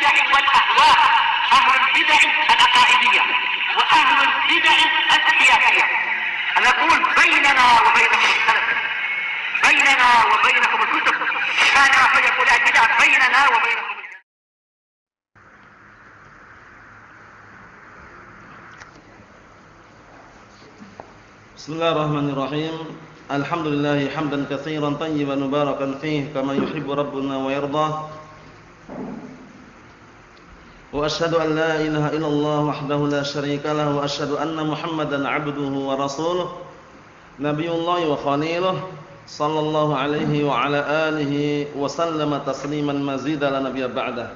البدع والأهواء، أهل البدع العقائدية وأهل البدع السياسية. نقول بيننا وبينكم السلف، بيننا وبينكم الكتب، كان فيقول البدع بيننا وبينكم. Bismillahirrahmanirrahim. Alhamdulillah hamdan katsiran tayyiban mubarakan fihi kama yuhibbu rabbuna wa yardah. Wa asyhadu an la ilaha illallah wahdahu la syarika lahu wa asyhadu anna Muhammadan 'abduhu wa rasuluh nabiyullah wa khaliluh sallallahu alaihi wa ala alihi wa sallama tasliman mazida la nabiyya ba'dah.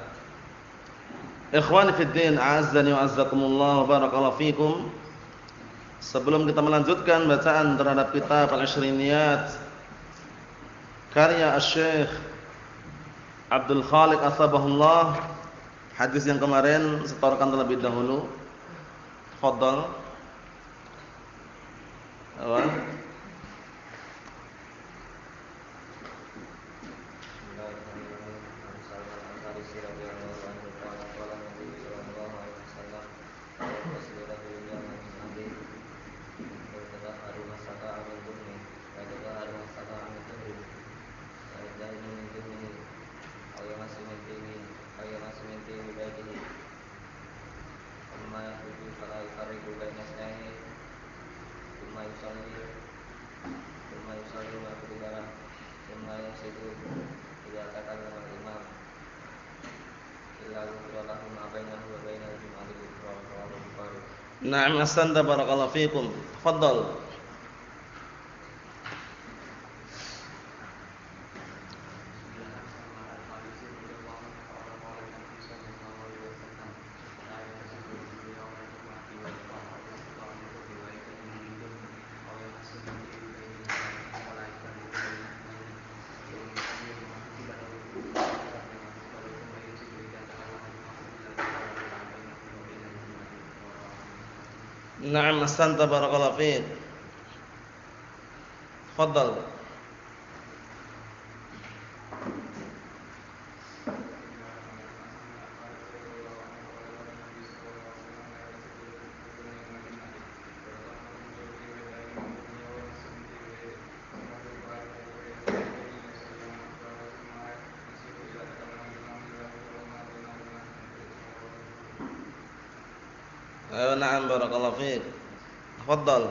Ikhwani fid din, a'azzani wa azzakumullah wa barakallahu fikum. Sebelum kita melanjutkan bacaan terhadap kitab Al-Ishriniyat karya Asy-Syaikh Abdul Khaliq Atsabahullah, hadis yang kemarin setorkan terlebih dahulu. Fadhal. Apa? Na'am, ahsanta barakallahu fikum. Tafadhal. Na'am, ahsanta barakallahu fiik. Tafadhal. Na'am barakallahu fiik. Tafadhal.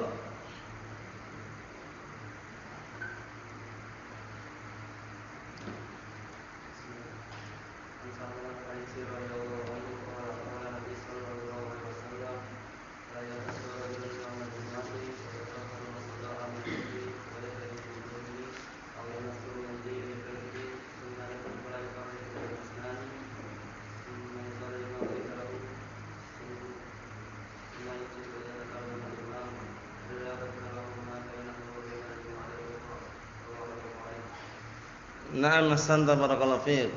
Na'am, ahsanta barakallahu fiik.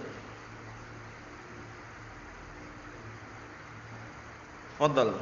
Tafadhal.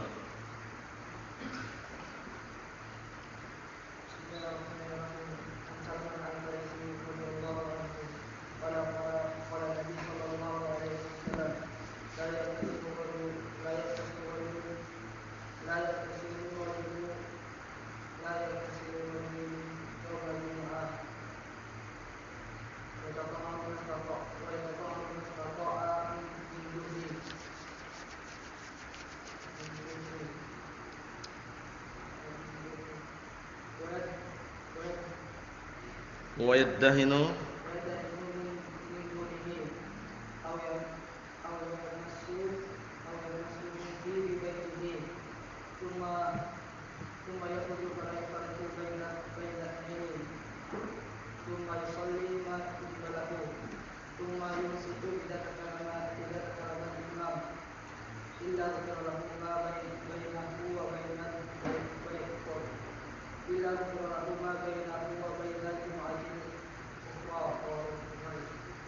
Wa yaddahinu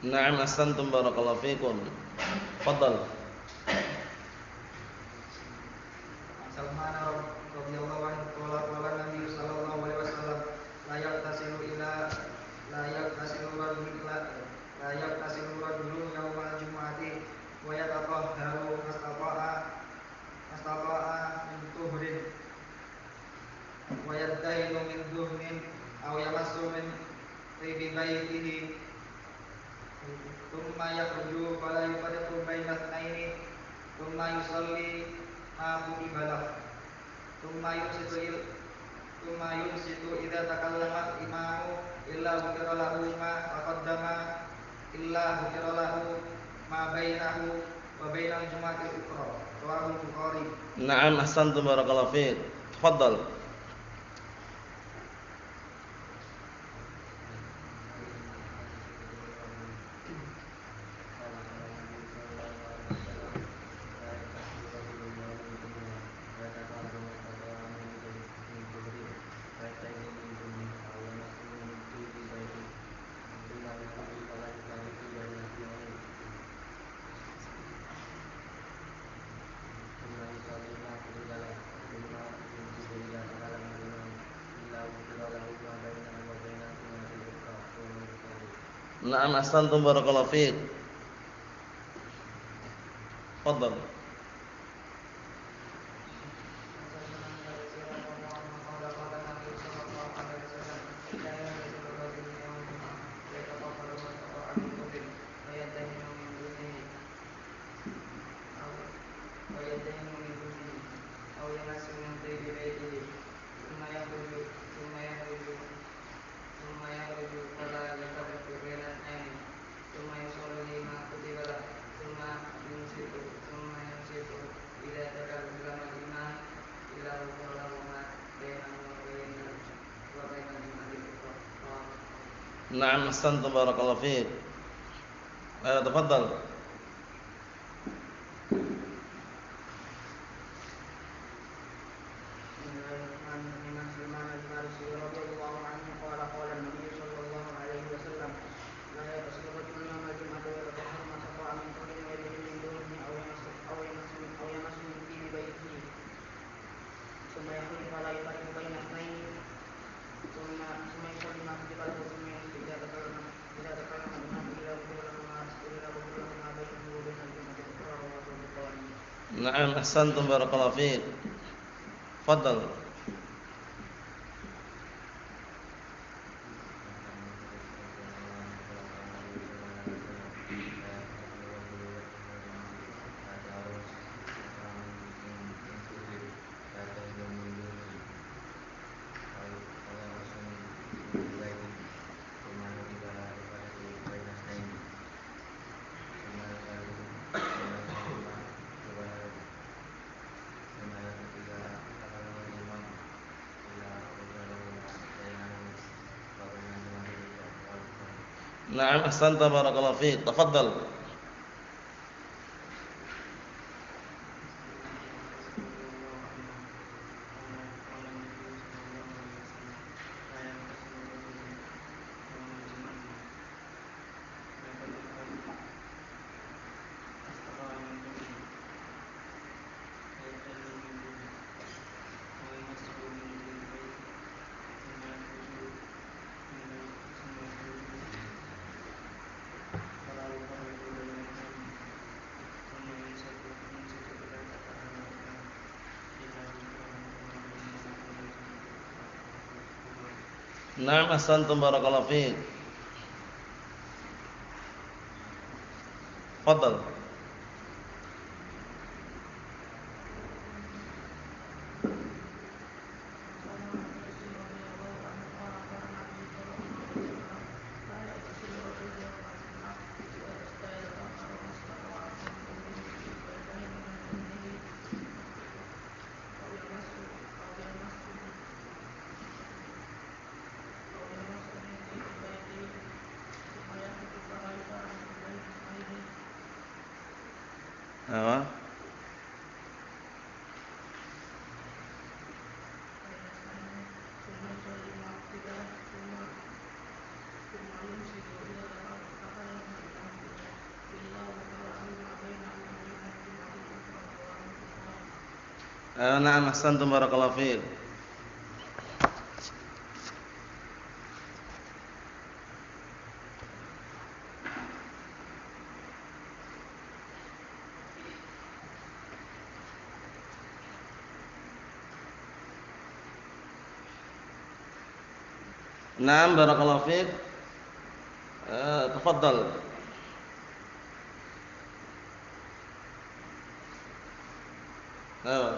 Na'am, ahsantum barakallahu fikum. Tafadhal. Salman radhiyallahu anhu qala Nabi sallallahu alaihi wasallam la yaqtasilu rajulun yawmal jumu'ati wa yatahharu thumma yakhruju fala yufarriqu baina itsnaini thumma yusalli ma kutiba lahu thumma yunsitu idza takallama al-imamu illa ghufira lahu ma taqaddama illa ghufira lahu ma bainahu wa bainal jumu'atil ukhra rawahu Bukhari. Na'am, ahsantum barakallahu fiik. Tafadhal. Na'am, ahsantum barakallahu fiik. Tafadhal. Na'am, ahsantum barakallahu fiik. Tafadhal. Na'am, ahsantum barakallahu fiik. Tafadhal. Na'am, ahsanta barakallahu fiik. Tafadhal. Na'am, ahsantum barakallahu fiik. Tafadhal. Apa? Na'am, ahsantum barakallahu fiik. Naam, barakallahu fiik. Tafadhal. Ayo.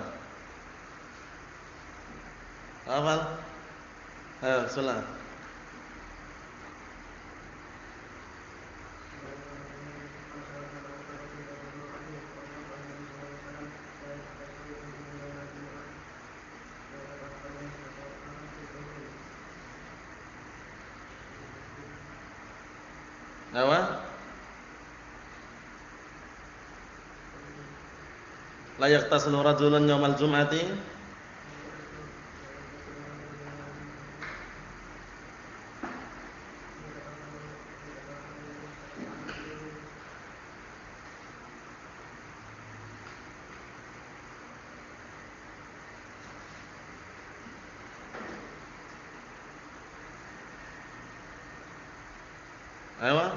Hafal? Ayo, bismillah. Apa? La yaqtasilu rajulun yaumal jum'ati. Ayo.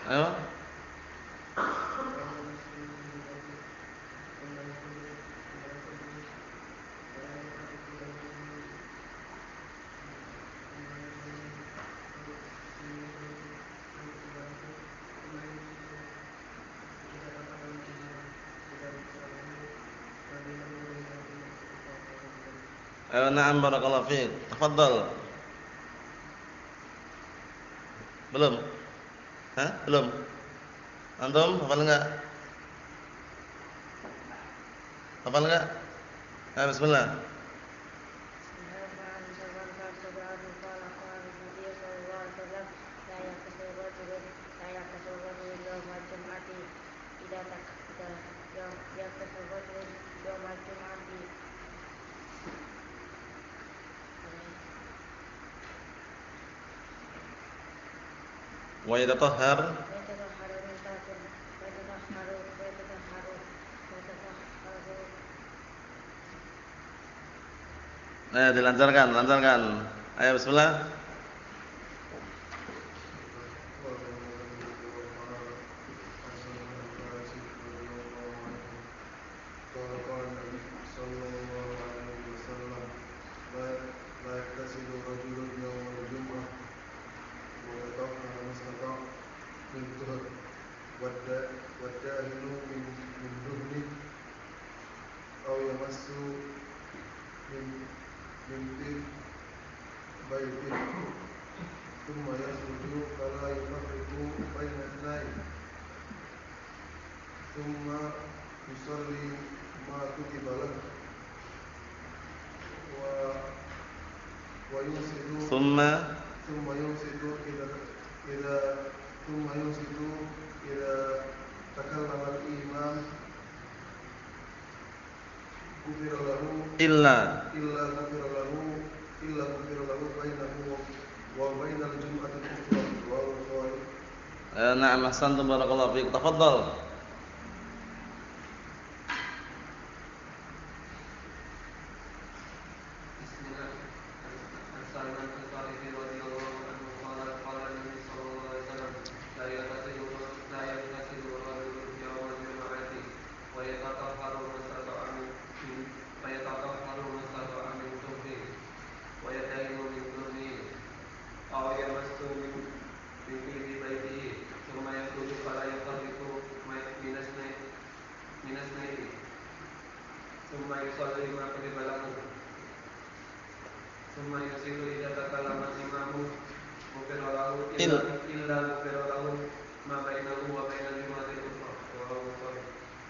Ayo. Ayo, na'am, barakallahu fiik. Tafadhal. Belum? Hah? Belum? Antum hafal enggak? Hafal enggak? Ayo, bismillah. Wa yatatahhar. Ayo, dilancarkan, lancarkan. Ayo, bismillah. Na'am, ahsantum, barakallahu fiik. Tafadhal.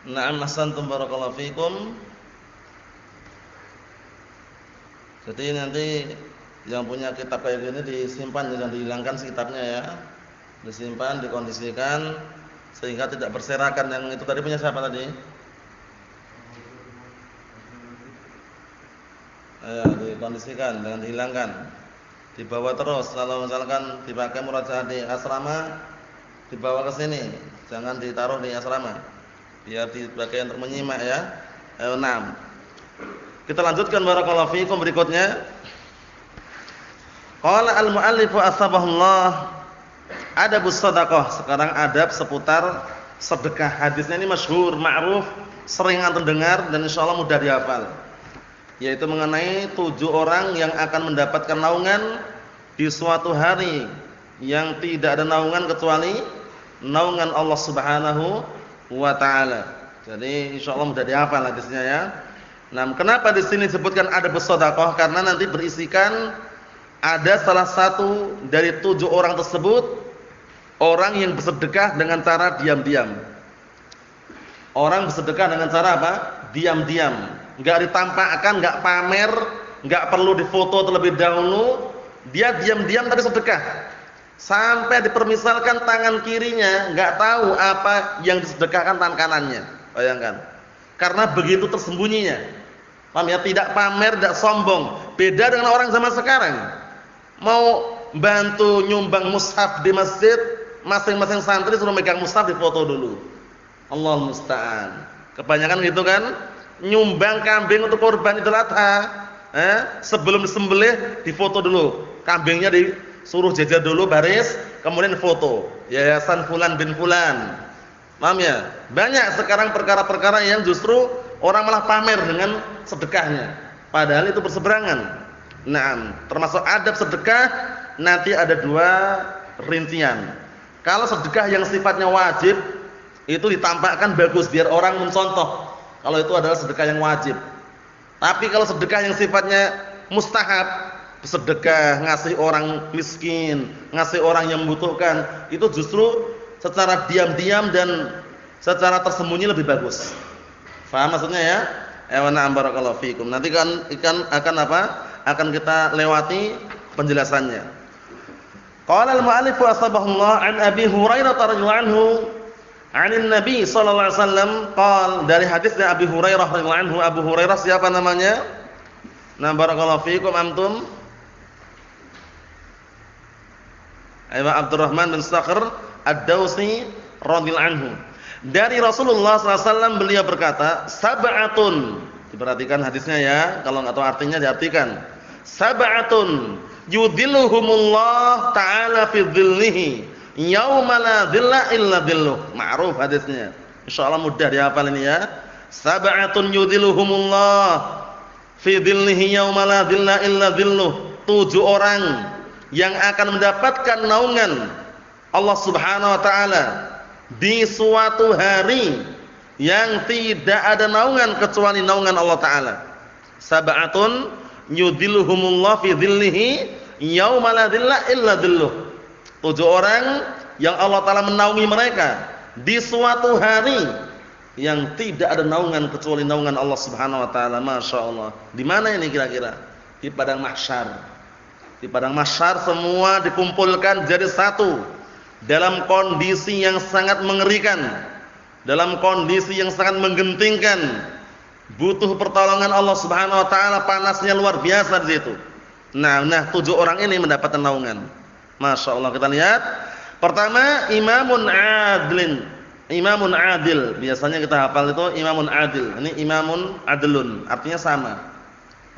Na'am, ahsantum, barakallahu fikum. Jadi nanti yang punya kitab kayak gini disimpan, jangan dihilangkan kitabnya ya. Disimpan, dikondisikan sehingga tidak berserakan. Yang itu tadi punya siapa tadi? Dikondisikan, jangan dihilangkan. Dibawa terus. Kalau misalkan dipakai murajaah di asrama, dibawa ke sini, jangan ditaruh di asrama. Biar dipakai untuk menyimak ya. Ayo, na'am. Kita lanjutkan, barakallahu fiikum, berikutnya. Qala al-mu'allif asbahullah adabus shadaqah. Sekarang adab seputar sedekah. Hadisnya ini masyhur, ma'ruf, sering antum dengar dan insyaallah mudah dihafal. Yaitu mengenai 7 orang yang akan mendapatkan naungan di suatu hari yang tidak ada naungan kecuali naungan Allah Subhanahu wa taala. Jadi insyaallah mudah dihafal hadisnya ya. Nah, kenapa di sini disebutkan ada bersedekah? Karena nanti berisikan ada salah satu dari 7 orang tersebut orang yang bersedekah dengan cara diam-diam. Orang bersedekah dengan cara apa? Diam-diam. Enggak ditampakkan, enggak pamer, enggak perlu difoto terlebih dahulu. Dia diam-diam tapi sedekah. Sampai dipermisalkan tangan kirinya enggak tahu apa yang disedekahkan tangan kanannya. Bayangkan. Karena begitu tersembunyinya. Paham ya? Tidak pamer, tidak sombong. Beda dengan orang zaman sekarang. Mau bantu nyumbang mushaf di masjid, masing-masing santri suruh megang mushaf difoto dulu. Allah musta'an. Kebanyakan gitu kan, nyumbang kambing untuk korban Idul Adha, sebelum disembelih difoto dulu. Kambingnya disuruh jajar dulu baris, kemudian foto. Yayasan fulan bin fulan. Paham ya? Banyak sekarang perkara-perkara yang justru orang malah pamer dengan sedekahnya. Padahal itu berseberangan. Nah, termasuk adab sedekah nanti ada 2 rincian. Kalau sedekah yang sifatnya wajib itu ditampakkan bagus biar orang mencontoh. Kalau itu adalah sedekah yang wajib. Tapi kalau sedekah yang sifatnya mustahab, sedekah ngasih orang miskin, ngasih orang yang membutuhkan, itu justru secara diam-diam dan secara tersembunyi lebih bagus. Faham maksudnya ya? Na'am barakallahu fikum. Nanti akan apa? Akan kita lewati penjelasannya. Qala al-mu'allif asbahullah an Abi Hurairah radhiyallahu anhu 'anil Nabi sallallahu alaihi wasallam qala, dari hadisnya Abi Hurairah radhiyallahu anhu. Abu Hurairah siapa namanya? Nah, barakallahu fikum antum. Ayyuh Abdurrahman bin Sakhr Ad-Dausi radhiyallahu anhu. Dari Rasulullah sallallahu alaihi wasallam beliau berkata, sab'atun. Diperhatikan hadisnya ya, kalau enggak tahu artinya diartikan. Sab'atun yudhilluhumullah ta'ala fi dhillihi yauma la dhilla illa dhilluh. Ma'ruf hadisnya. Insyaallah mudah dihafal ini ya. Sab'atun yudhilluhumullah fi dhillihi yauma la dhilla illa dhilluh. 7 orang yang akan mendapatkan naungan Allah Subhanahu wa taala di suatu hari yang tidak ada naungan kecuali naungan Allah taala. Sab'atun yudhilluhumullah fi dhillihi yauma la dhilla illa dhilluh. 7 orang yang Allah taala menaungi mereka di suatu hari yang tidak ada naungan kecuali naungan Allah Subhanahu wa taala. Masyaallah. Di mana ini kira-kira? Di padang mahsyar. Di padang mahsyar semua dikumpulkan jadi satu dalam kondisi yang sangat mengerikan, dalam kondisi yang sangat menggentingkan, butuh pertolongan Allah Subhanahu wa taala, panasnya luar biasa di situ. Nah 7 orang ini mendapatkan naungan. Masyaallah, kita lihat. Pertama, imamun adil. Biasanya kita hafal itu imamun adil. Ini imamun adlun, artinya sama.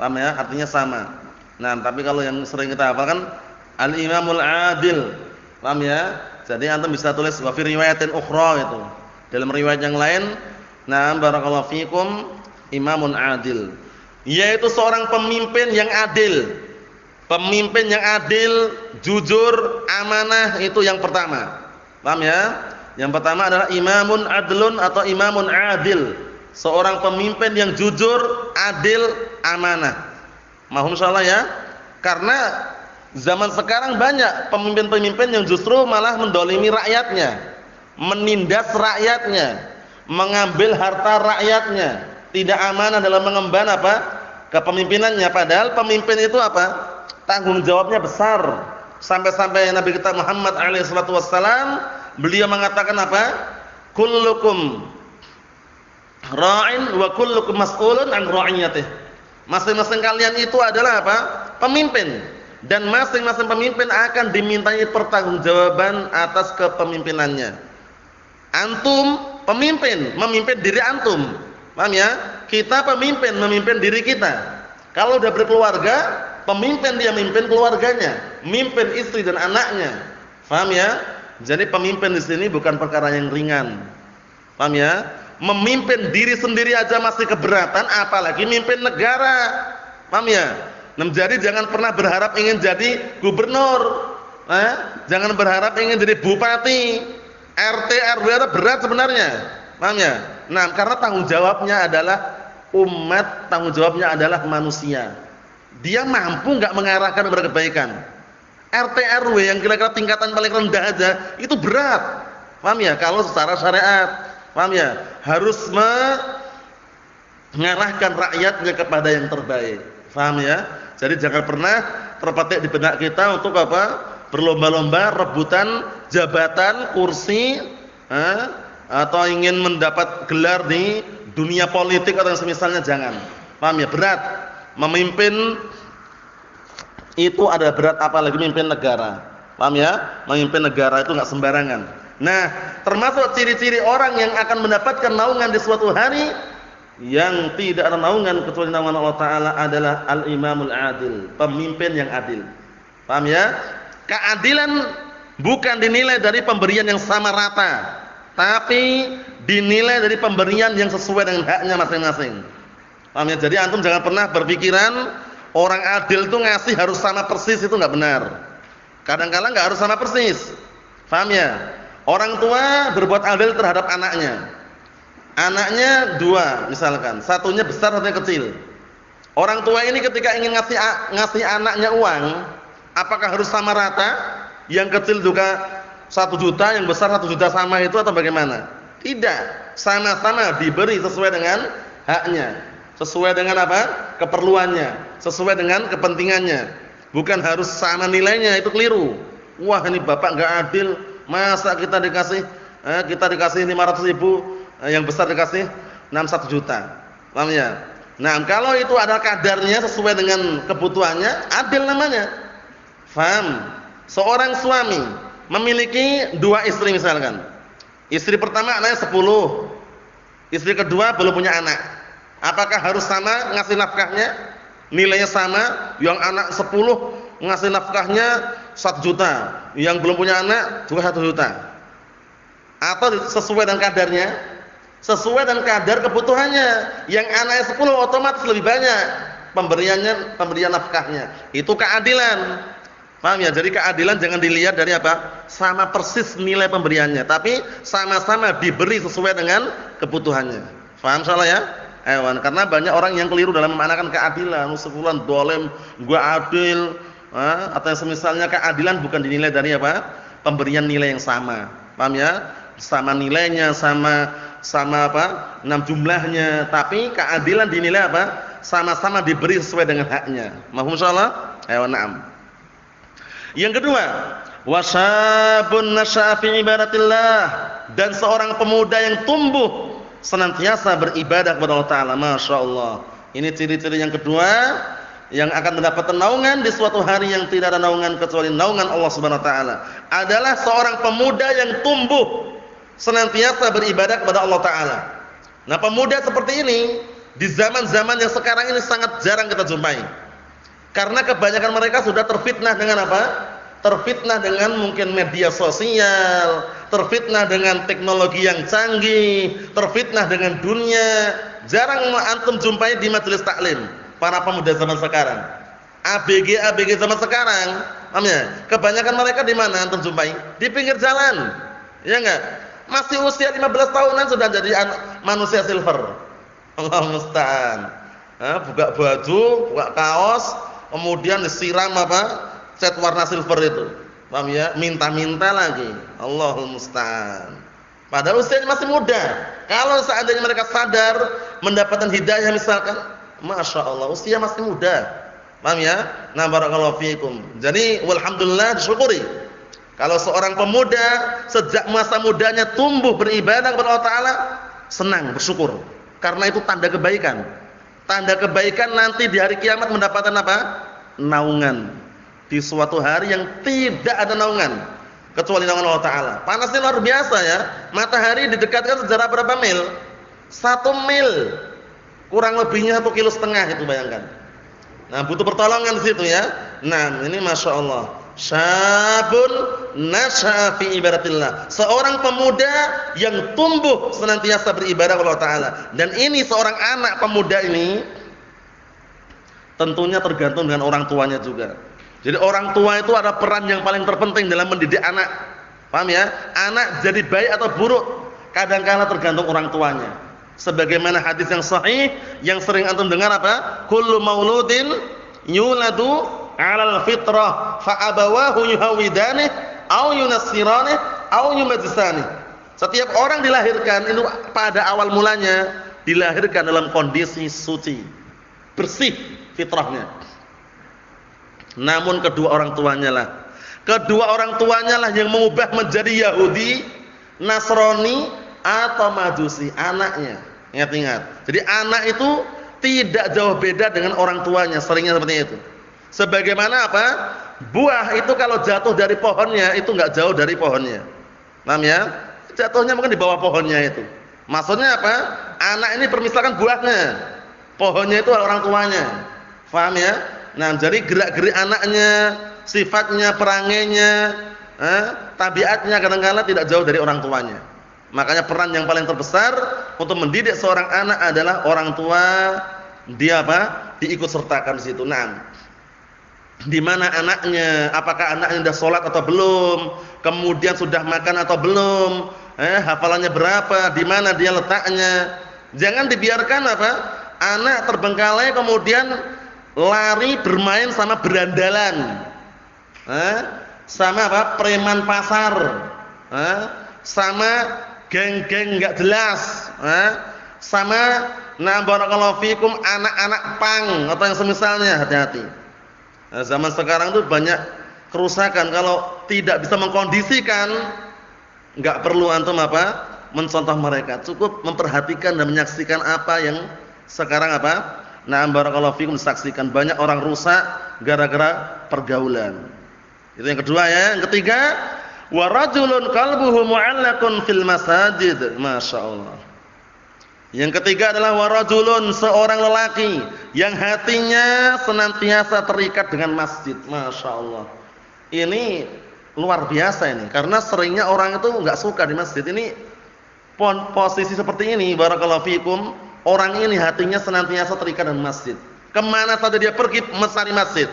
Paham ya? Artinya sama. Nah, tapi kalau yang sering kita hafalkan al-imamul adil. Paham ya? Jadi antum bisa tulis wa fi riwayatin ukhra itu. Dalam riwayat yang lain, nah barakallahu fikum, imamun adil, yaitu seorang pemimpin yang adil. Pemimpin yang adil, jujur, amanah, itu yang pertama. Paham ya? Yang pertama adalah imamun adlun atau imamun adil. Seorang pemimpin yang jujur, adil, amanah. Mohon insyaallah ya. Karena zaman sekarang banyak pemimpin-pemimpin yang justru malah mendolimi rakyatnya, menindas rakyatnya, mengambil harta rakyatnya, tidak amanah dalam mengemban apa? Kepemimpinannya. Padahal pemimpin itu apa? Tanggung jawabnya besar. Sampai-sampai Nabi kita Muhammad alaihi salatu wassalam, beliau mengatakan apa? Kullukum ra'in wa kullukum mas'ulun an ra'iyatih. Masing-masing kalian itu adalah apa? Pemimpin. Dan masing-masing pemimpin akan dimintai pertanggungjawaban atas kepemimpinannya. Antum pemimpin, memimpin diri antum. Paham ya? Kita pemimpin, memimpin diri kita. Kalau udah berkeluarga, pemimpin dia memimpin keluarganya, memimpin istri dan anaknya. Paham ya? Jadi pemimpin di sini bukan perkara yang ringan. Paham ya? Memimpin diri sendiri aja masih keberatan, apalagi memimpin negara. Paham ya? Jadi jangan pernah berharap ingin jadi gubernur. Jangan berharap ingin jadi bupati, RT, RW itu berat sebenarnya. Paham ya? Nah, karena tanggung jawabnya adalah umat, tanggung jawabnya adalah manusia. Dia mampu enggak mengarahkan kepada kebaikan. RT, RW yang kira-kira tingkatan paling rendah aja itu berat. Paham ya? Kalau secara syariat, paham ya? Harus mengarahkan rakyatnya kepada yang terbaik. Paham ya? Jadi jangan pernah terpetik di benak kita untuk apa? Berlomba-lomba rebutan jabatan, kursi, atau ingin mendapat gelar di dunia politik atau yang semisalnya, jangan. Paham ya? Berat. Memimpin itu ada berat, apalagi memimpin negara. Paham ya? Memimpin negara itu enggak sembarangan. Nah, termasuk ciri-ciri orang yang akan mendapatkan naungan di suatu hari yang tidak ada naungan kecuali naungan Allah Ta'ala adalah al-imamul adil, pemimpin yang adil. Paham ya? Keadilan bukan dinilai dari pemberian yang sama rata, tapi dinilai dari pemberian yang sesuai dengan haknya masing-masing. Paham ya? Jadi antum jangan pernah berpikiran orang adil itu ngasih harus sama persis, itu enggak benar. Kadang-kadang enggak harus sama persis. Paham ya? Orang tua berbuat adil terhadap anaknya. Anaknya dua misalkan, satunya besar, satunya kecil. Orang tua ini ketika ingin ngasih anaknya uang, apakah harus sama rata? Yang kecil juga 1 juta, yang besar 1 juta sama itu atau bagaimana? Tidak, sama-sama diberi sesuai dengan haknya, sesuai dengan apa? Keperluannya, sesuai dengan kepentingannya. Bukan harus sama nilainya, itu keliru. Wah, ini bapak enggak adil, masa kita dikasih 500.000, yang besar dikasih 1 juta. Paham ya? Nah, kalau itu ada kadarnya sesuai dengan kebutuhannya, adil namanya. Faham? Seorang suami memiliki 2 istri misalkan. Istri pertama anaknya 10. Istri kedua belum punya anak. Apakah harus sama ngasih nafkahnya? Nilainya sama? Yang anak 10 ngasih nafkahnya 1 juta, yang belum punya anak juga 1 juta. Atau sesuai dengan kadarnya? Sesuai dengan kadar kebutuhannya. Yang anaknya 10 otomatis lebih banyak pemberian nafkahnya. Itu keadilan. Paham ya? Jadi keadilan jangan dilihat dari apa? Sama persis nilai pemberiannya, tapi sama-sama diberi sesuai dengan kebutuhannya. Paham salah ya? Karena banyak orang yang keliru dalam memanakan keadilan. Sebulan dolim, gua adil, atau yang semisalnya. Keadilan bukan dinilai dari apa? Pemberian nilai yang sama. Paham ya? Sama nilainya, sama apa? Jumlahnya, tapi keadilan dinilai apa? Sama-sama diberi sesuai dengan haknya. Mahfum insyaallah? Na'am. Yang kedua, wasabun nasya'a fi ibadatillah, dan seorang pemuda yang tumbuh senantiasa beribadah kepada Allah Ta'ala. Masya Allah. Ini ciri-ciri yang kedua yang akan mendapatkan naungan di suatu hari yang tidak ada naungan kecuali naungan Allah Subhanahu Wa Ta'ala. Adalah seorang pemuda yang tumbuh senantiasa beribadah kepada Allah Ta'ala. Nah, pemuda seperti ini di zaman-zaman yang sekarang ini sangat jarang kita jumpai. Karena kebanyakan mereka sudah terfitnah dengan apa? Terfitnah dengan mungkin media sosial, terfitnah dengan teknologi yang canggih, terfitnah dengan dunia. Jarang antum jumpai di majelis taklim para pemuda zaman sekarang. ABG zaman sekarang, kebanyakan mereka di mana antum jumpai? Di pinggir jalan. Ya enggak? Masih usia 15 tahunan sudah jadi manusia silver. Allah musta'an. Buka baju, buka kaos, kemudian disiram apa? Cat warna silver itu. Paham ya? Minta-minta lagi. Allahul musta'an. Padahal usianya masih muda. Kalau seandainya mereka sadar mendapatkan hidayah misalkan, Masya Allah, usia masih muda. Paham ya? Nah, barakallahu fiikum. Jadi, walhamdulillah, disyukuri. Kalau seorang pemuda sejak masa mudanya tumbuh beribadah kepada Allah Ta'ala, senang, bersyukur. Karena itu tanda kebaikan. Tanda kebaikan nanti di hari kiamat mendapatkan apa? Naungan. Di suatu hari yang tidak ada naungan kecuali naungan Allah Ta'ala. Panasnya luar biasa ya. Matahari didekatkan sejarah berapa mil? 1 mil. Kurang lebihnya 1,5 kilo itu, bayangkan. Nah, butuh pertolongan di situ ya. Nah, ini Masya Allah. Syabun nasya'a fi ibadatillah. Seorang pemuda yang tumbuh senantiasa beribadah kepada Allah Ta'ala. Dan ini seorang anak pemuda ini tentunya tergantung dengan orang tuanya juga. Jadi orang tua itu ada peran yang paling terpenting dalam mendidik anak. Paham ya? Anak jadi baik atau buruk kadang-kala tergantung orang tuanya. Sebagaimana hadis yang sahih yang sering antum dengar apa? Kullu mauludin yuladu 'alal fitrah fa abawahu yuhawidani au yunassirani au yumajjisani. Setiap orang dilahirkan itu pada awal mulanya dilahirkan dalam kondisi suci, bersih fitrahnya. Namun kedua orang tuanya lah yang mengubah menjadi Yahudi, Nasrani atau Majusi anaknya. Ingat-ingat. Jadi anak itu tidak jauh beda dengan orang tuanya, seringnya seperti itu. Sebagaimana apa? Buah itu kalau jatuh dari pohonnya itu enggak jauh dari pohonnya. Paham ya? Jatuhnya mungkin di bawah pohonnya itu. Maksudnya apa? Anak ini permisalkan buahnya. Pohonnya itu orang tuanya. Paham ya? Nah, jadi gerak-gerik anaknya, sifatnya, perangainya, tabiatnya kadang-kala tidak jauh dari orang tuanya. Makanya peran yang paling terbesar untuk mendidik seorang anak adalah orang tua. Dia apa? Diikut sertakan di situ. Nah, di mana anaknya? Apakah anaknya sudah sholat atau belum? Kemudian sudah makan atau belum? Hafalannya berapa? Di mana dia letaknya? Jangan dibiarkan apa? Anak terbengkalai kemudian lari bermain sama berandalan, sama apa? Preman pasar, sama geng-geng enggak jelas, sama barakallahu fikum anak-anak pang atau yang semisalnya. Hati-hati. Nah, zaman sekarang tuh banyak kerusakan. Kalau tidak bisa mengkondisikan, enggak perlu antum apa? Mencontoh mereka. Cukup memperhatikan dan menyaksikan apa yang sekarang apa? Barakallahu fikum disaksikan banyak orang rusak gara-gara pergaulan. Itu yang kedua ya. Yang ketiga, wa rajulun qalbuhu mu'allaqun fil masajid. Masyaallah. Yang ketiga adalah wa rajulun, seorang lelaki yang hatinya senantiasa terikat dengan masjid. Masyaallah. Ini luar biasa ini, karena seringnya orang itu enggak suka di masjid. Ini posisi seperti ini barakallahu fikum. Orang ini hatinya senantiasa terikat dengan masjid. Kemana saja dia pergi mencari masjid.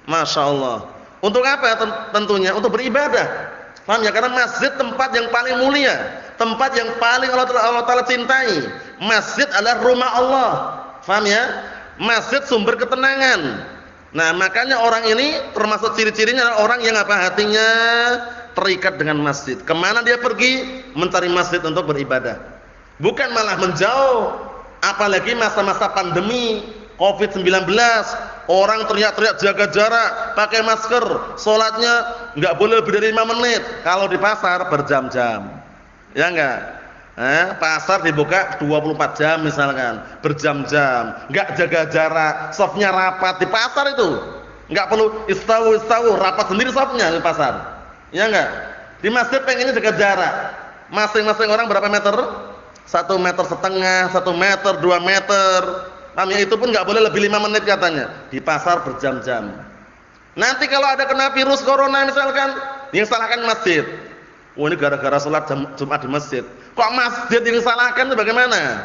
Masya Allah. Untuk apa? Tentunya untuk beribadah. Paham ya? Karena masjid tempat yang paling mulia, tempat yang paling Allah Ta'ala cintai. Masjid adalah rumah Allah. Paham ya? Masjid sumber ketenangan. Nah, makanya orang ini termasuk ciri-cirinya adalah orang yang apa? Hatinya terikat dengan masjid. Kemana dia pergi? Mencari masjid untuk beribadah. Bukan malah menjauh. Apalagi masa-masa pandemi COVID-19, orang teriak-teriak jaga jarak, pakai masker, sholatnya enggak boleh lebih dari 5 menit. Kalau di pasar berjam-jam. Ya enggak? Pasar dibuka 24 jam misalkan, berjam-jam, enggak jaga jarak, shopnya rapat di pasar itu. Enggak perlu istawu, rapat sendiri shopnya di pasar. Ya enggak? Di masjid pengennya jaga jarak. Masing-masing orang berapa meter? 1,5 meter, 1 meter, 2 meter. Itu pun nggak boleh lebih 5 menit katanya. Di pasar berjam-jam. Nanti kalau ada kena virus corona misalkan, yang salahkan masjid. Ini gara-gara sholat Jumat di masjid. Kok masjid yang salahkan itu bagaimana?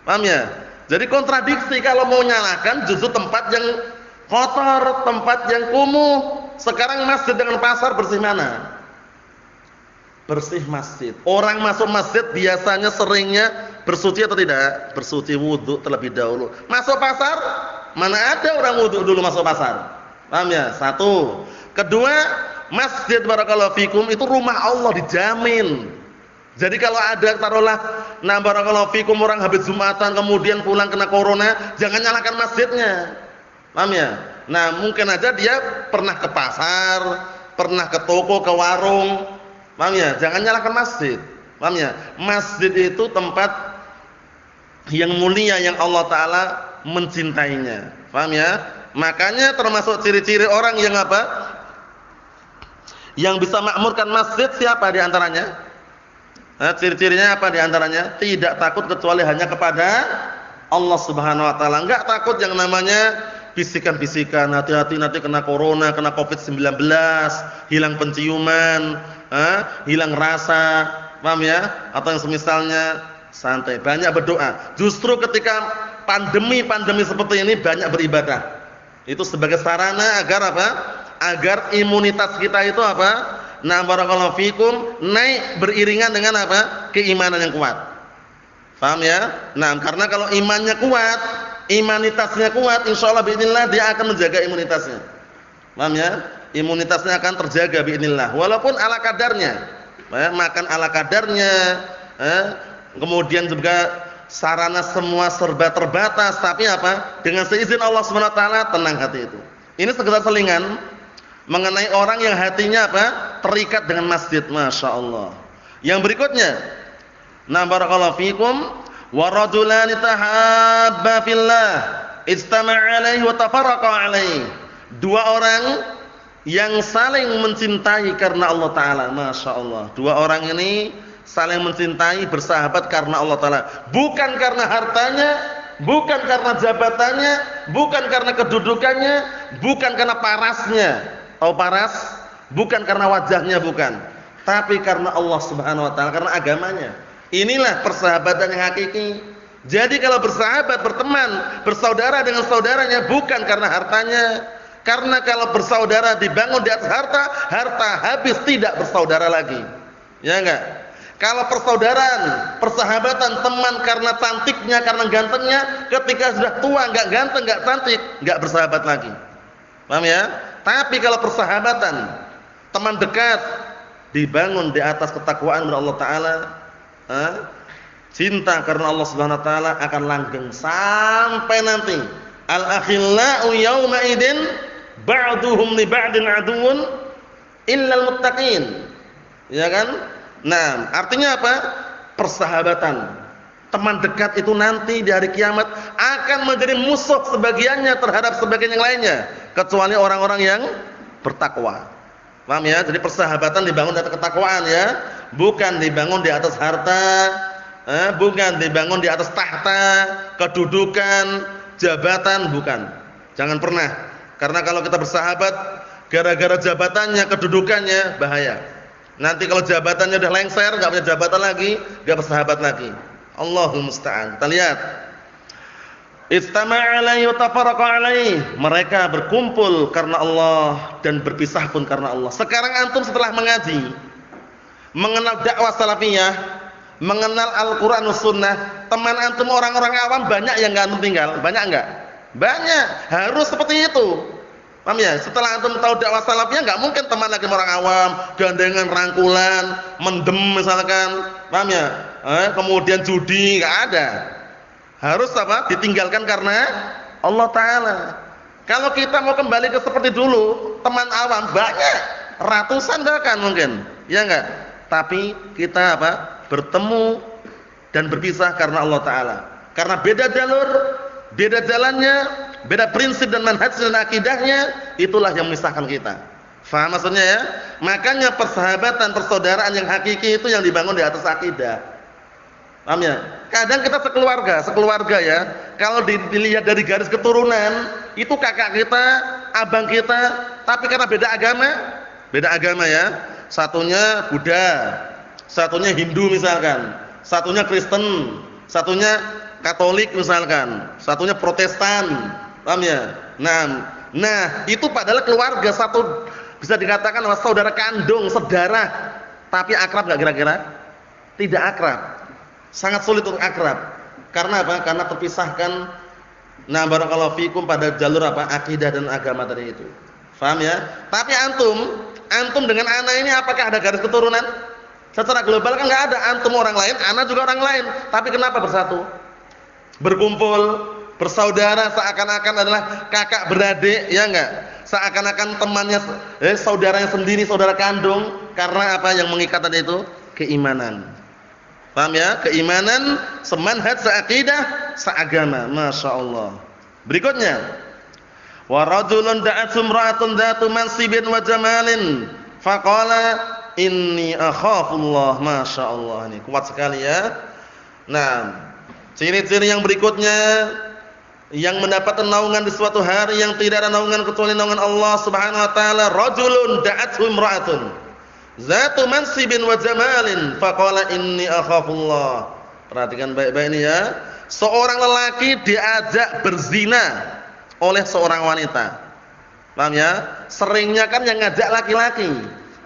Paham ya? Jadi kontradiksi kalau mau nyalahkan justru tempat yang kotor, tempat yang kumuh. Sekarang masjid dengan pasar bersih mana? Bersih masjid. Orang masuk masjid biasanya seringnya bersuci atau tidak? Bersuci wudu terlebih dahulu. Masuk pasar, mana ada orang wudu dulu masuk pasar? Paham ya? Satu. Kedua, masjid barakallahu fikum itu rumah Allah, dijamin. Jadi kalau ada taruhlah barakallahu fikum orang habis Jumatan kemudian pulang kena corona, jangan nyalakan masjidnya. Paham ya? Nah, mungkin aja dia pernah ke pasar, pernah ke toko, ke warung. Paham ya? Jangan nyalakan masjid. Paham ya? Masjid itu tempat yang mulia yang Allah Ta'ala mencintainya. Paham ya? Makanya termasuk ciri-ciri orang yang apa? Yang bisa makmurkan masjid siapa di antaranya? Ciri-cirinya apa di antaranya? Tidak takut kecuali hanya kepada Allah Subhanahu wa taala. Enggak takut yang namanya bisikan-bisikan, hati-hati nanti kena corona, kena COVID-19, hilang penciuman, hilang rasa, paham ya? Atau yang semisalnya, santai, banyak berdoa. Justru ketika pandemi seperti ini banyak beribadah. Itu sebagai sarana agar apa? Agar imunitas kita itu apa? Nah, barakallahu fikum, naik beriringan dengan apa? Keimanan yang kuat. Paham ya? Nah, karena kalau imannya kuat, imunitasnya kuat, insyaallah biidznillah dia akan menjaga imunitasnya. Paham ya? Imunitasnya akan terjaga biidznillah walaupun ala kadarnya. Makan ala kadarnya, kemudian juga sarana semua serba terbatas, tapi apa? Dengan seizin Allah Subhanahu wa taala tenang hati itu. Ini sekedar selingan mengenai orang yang hatinya apa? Terikat dengan masjid, Masya Allah. Yang berikutnya, nah barakallahu fikum, wa rajulani tahabba fillah istama'a alaihi wa tafarraqa alaihi. Dua orang yang saling mencintai karena Allah taala, Masya Allah. Dua orang ini saling mencintai, bersahabat karena Allah taala, bukan karena hartanya, bukan karena jabatannya, bukan karena kedudukannya, bukan karena parasnya. Tahu paras? Bukan karena wajahnya, bukan. Tapi karena Allah Subhanahu wa taala, karena agamanya. Inilah persahabatan yang hakiki. Jadi kalau bersahabat, berteman, bersaudara dengan saudaranya bukan karena hartanya. Karena kalau bersaudara dibangun di atas harta, harta habis tidak bersaudara lagi. Ya enggak? Kalau persaudaraan, persahabatan, teman karena cantiknya, karena gantengnya, ketika sudah tua enggak ganteng, enggak cantik, enggak bersahabat lagi. Paham ya? Tapi kalau persahabatan, teman dekat dibangun di atas ketakwaan kepada Allah taala, cinta karena Allah Subhanahu wa taala akan langgeng sampai nanti. Al-akhillau yauma idin ba'duhum li ba'din aduwwun illal muttaqin. Ya kan? Nah, artinya apa? Persahabatan, teman dekat itu nanti di hari kiamat akan menjadi musuh sebagiannya terhadap sebagian yang lainnya, kecuali orang-orang yang bertakwa. Paham ya? Jadi persahabatan dibangun di atas ketakwaan ya, bukan dibangun di atas harta, bukan dibangun di atas tahta, kedudukan, jabatan, bukan. Jangan pernah. Karena kalau kita bersahabat gara-gara jabatannya, kedudukannya, bahaya. Nanti kalau jabatannya udah lengser, enggak punya jabatan lagi, enggak bersahabat lagi. Allahumma musta'an. Kita lihat. Istama'a alaihi wa tafarraqa alaihi. Mereka berkumpul karena Allah dan berpisah pun karena Allah. Sekarang antum setelah mengaji, mengenal dakwah salafiyah, mengenal Al-Qur'an was sunnah, teman antum orang-orang awam banyak yang enggak antum tinggal, banyak enggak? Banyak. Harus seperti itu. Paham ya? Setelah antum tahu dakwah salafiyah, enggak mungkin teman lagi orang awam, gandengan, rangkulan, mendem misalkan. Paham ya? Kemudian judi, enggak ada. Harus apa? Ditinggalkan karena Allah taala. Kalau kita mau kembali ke seperti dulu, teman awam banyak, ratusan bahkan mungkin. Ya enggak? Tapi kita apa? Bertemu dan berpisah karena Allah taala. Karena beda jalur, beda jalannya, beda prinsip dan manhaj dan akidahnya, itulah yang memisahkan kita. Faham maksudnya ya? Makanya persahabatan, persaudaraan yang hakiki itu yang dibangun di atas akidah. Paham ya? Kadang kita sekeluarga ya. Kalau dilihat dari garis keturunan, itu kakak kita, abang kita, tapi karena beda agama ya. Satunya Buddha, satunya Hindu misalkan, satunya Kristen, satunya Katolik misalkan, satunya Protestan. Paham ya? Nah, itu padahal keluarga satu, bisa dikatakan saudara kandung, sedarah, tapi akrab enggak kira-kira? Tidak akrab. Sangat sulit untuk akrab. Karena apa? Karena terpisahkan. Nah, barakallahu fikum pada jalur apa? Akidah dan agama tadi itu. Paham ya? Tapi antum dengan anak ini apakah ada garis keturunan? Secara global kan enggak ada. Antum orang lain, anak juga orang lain. Tapi kenapa bersatu? Berkumpul, bersaudara, seakan-akan adalah kakak beradik, ya enggak? Seakan-akan temannya, saudaranya sendiri, saudara kandung. Karena apa yang mengikat tadi itu? Keimanan. Paham ya? Keimanan, semanhaj, seakidah, seagama. Masya Allah. Berikutnya, wa rajulun da'athu imra'atun dzatu mansibin wa jamalin faqala inni akhafullah. Masya Allah, ini kuat sekali ya. Nah, ciri-ciri yang berikutnya yang mendapat naungan di suatu hari yang tidak ada naungan kecuali naungan Allah Subhanahu wa taala, rajulun da'athu imra'atun zatu mansibin wa jamalin faqala inni akhafullah. Perhatikan baik-baik ini ya. Seorang lelaki diajak berzina oleh seorang wanita. Paham ya? Seringnya kan yang ngajak laki-laki.